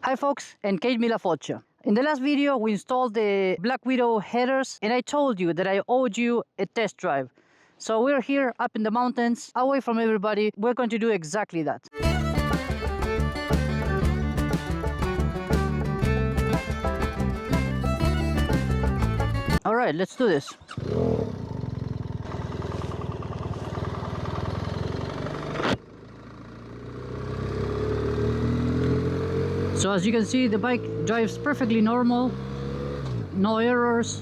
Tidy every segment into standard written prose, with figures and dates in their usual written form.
Hi folks, and Céad Míle Fáilte. In the last video we installed the Black Widow headers and I told you that I owed you a test drive. So we're here up in the mountains, away from everybody. We're going to do exactly that. Alright, let's do this. So as you can see, the bike drives perfectly normal, no errors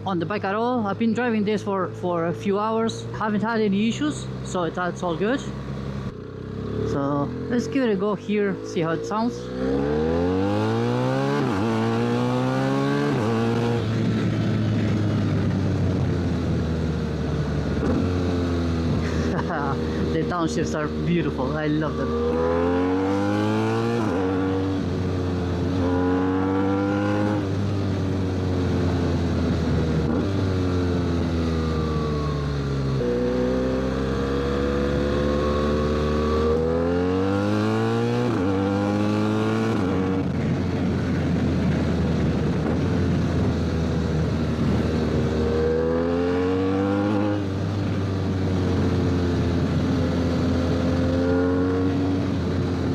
on the bike at all. I've been driving this for a few hours, haven't had any issues, so that's all good. So let's give it a go here, see how it sounds. The downshifts are beautiful, I love them.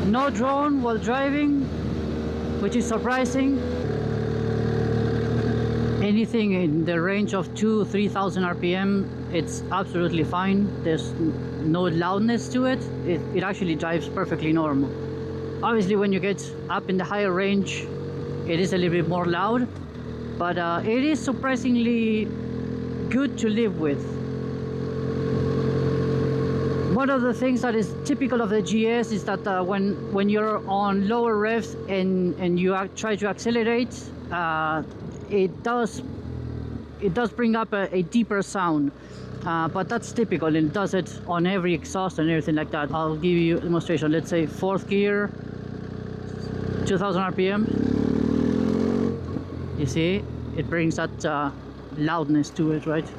No drone while driving, which is surprising. Anything in the range of 2,000–3,000 RPM, it's absolutely fine. There's no loudness to it. It actually drives perfectly normal. Obviously, when you get up in the higher range, it is a little bit more loud, but it is surprisingly good to live with. One of the things that is typical of the GS is that when you're on lower revs and you try to accelerate, it does bring up a deeper sound, but that's typical, and it does it on every exhaust and everything like that. I'll give you a demonstration. Let's say 4th gear, 2,000 RPM. You see, it brings that loudness to it, right?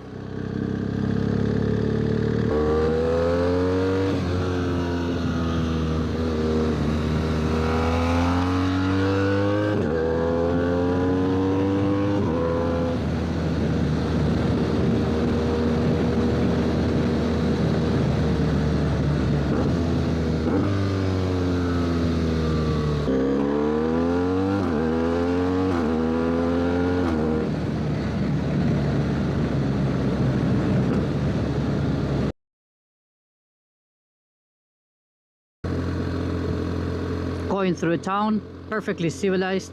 Going through a town, perfectly civilized.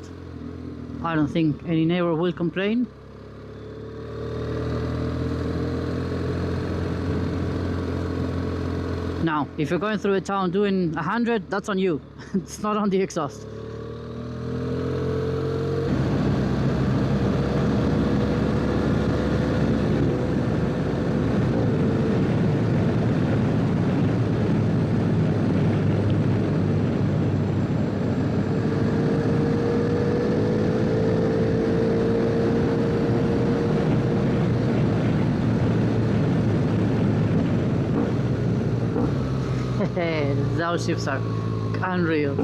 I don't think any neighbor will complain. Now, if you're going through a town doing 100, that's on you. It's not on the exhaust. The downshifts are unreal.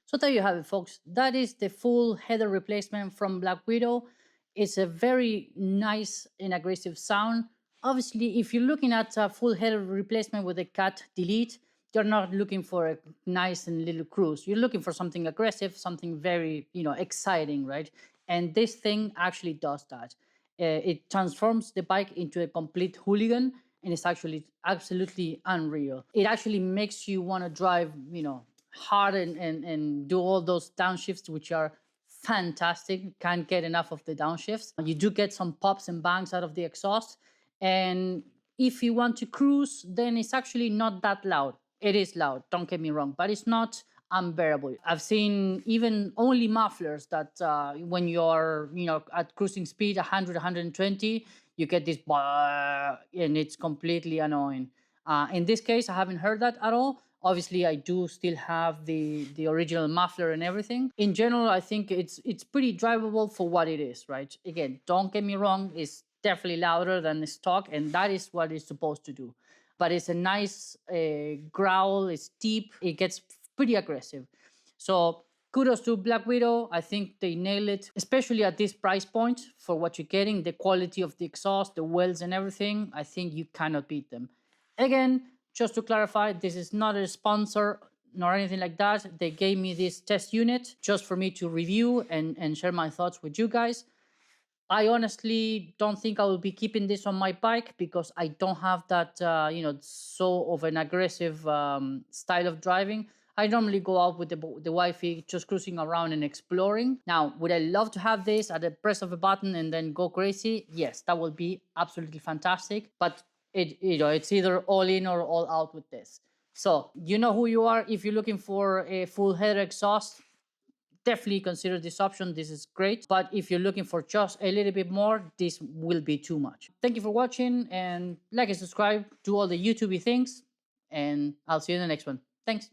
So there you have it, folks. That is the full header replacement from Black Widow. It's a very nice and aggressive sound. Obviously, if you're looking at a full header replacement with a cut delete, you're not looking for a nice and little cruise. You're looking for something aggressive, something very, exciting, right? And this thing actually does that. It transforms the bike into a complete hooligan, and it's actually absolutely unreal. It actually makes you want to drive, hard and do all those downshifts, which are fantastic. Can't get enough of the downshifts. You do get some pops and bangs out of the exhaust. And if you want to cruise, then it's actually not that loud. It is loud, don't get me wrong, but it's not unbearable. I've seen even only mufflers that when you're at cruising speed 100, 120, you get this and it's completely annoying. In this case, I haven't heard that at all. Obviously, I do still have the original muffler and everything. In general, I think it's pretty drivable for what it is, right? Again, don't get me wrong, it's definitely louder than the stock, and that is what it's supposed to do. But it's a nice growl. It's deep. It gets pretty aggressive. So kudos to Black Widow. I think they nail it, especially at this price point for what you're getting, the quality of the exhaust, the welds and everything. I think you cannot beat them. Again, just to clarify, this is not a sponsor nor anything like that. They gave me this test unit just for me to review and share my thoughts with you guys. I honestly don't think I will be keeping this on my bike because I don't have that, so of an aggressive style of driving. I normally go out with the wifey, just cruising around and exploring. Now, would I love to have this at the press of a button and then go crazy? Yes, that would be absolutely fantastic. But it's either all in or all out with this. So you know who you are. If you're looking for a full header exhaust, definitely consider this option. This is great. But if you're looking for just a little bit more, this will be too much. Thank you for watching, and like and subscribe, do all the YouTubey things, and I'll see you in the next one. Thanks.